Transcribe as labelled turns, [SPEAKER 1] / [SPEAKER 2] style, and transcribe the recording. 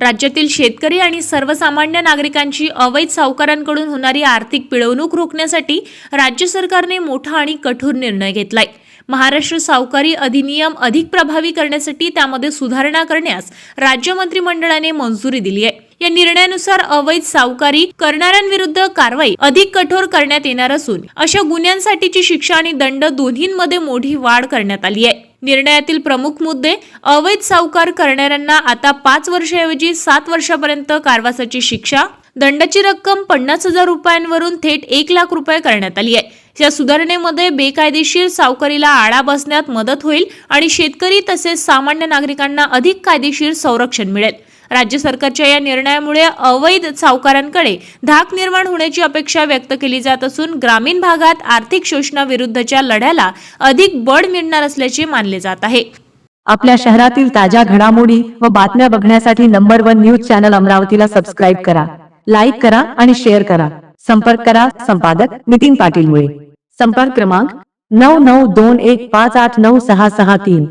[SPEAKER 1] राज्यातील शेतकरी आणि सर्वसामान्य नागरिकांची अवैध सावकारांकडून होणारी आर्थिक पिळवणूक रोखण्यासाठी राज्य सरकारने मोठा आणि कठोर निर्णय घेतलाय। महाराष्ट्र सावकारी अधिनियम अधिक प्रभावी करण्यासाठी त्यामध्ये सुधारणा करण्यास राज्य मंत्रिमंडळाने मंजुरी दिली आहे। या निर्णयानुसार अवैध सावकारी करणाऱ्यांविरुद्ध कारवाई अधिक कठोर करण्यात येणार असून अशा गुन्ह्यांसाठीची शिक्षा आणि दंड दोन्हींमध्ये मोठी वाढ करण्यात आली आहे। निर्णयातील प्रमुख मुद्दे अवैध सावकार करणाऱ्यांना आता 5 वर्षांऐवजी 7 वर्षापर्यंत कारावासाची शिक्षा, दंडाची रक्कम 50,000 रुपयांवरून थेट 1 लाख रुपये करण्यात आली आहे। या सुधारणेमध्ये बेकायदेशीर सावकारीला आळा बसण्यात मदत होईल आणि शेतकरी तसेच सामान्य नागरिकांना अधिक कायदेशीर संरक्षण मिळेल। राज्य सरकारच्या या निर्णयामुळे अवैध सावकारांकडे धाक निर्माण होण्याची अपेक्षा व्यक्त केली जात असून ग्रामीण भागात आर्थिक शोषणाविरुद्धच्या लढ्याला अधिक बळ मिळणार असल्याचे मानले जात आहे।
[SPEAKER 2] आपल्या शहरातील ताज्या घडामोडी व बातम्या बघण्यासाठी नंबर 1 न्यूज चॅनल अमरावतीला सबस्क्राइब करा, लाईक करा आणि शेअर करा। संपर्क करा संपादक नितीन पाटील मुळे। संपर्क क्रमांक 9921589663।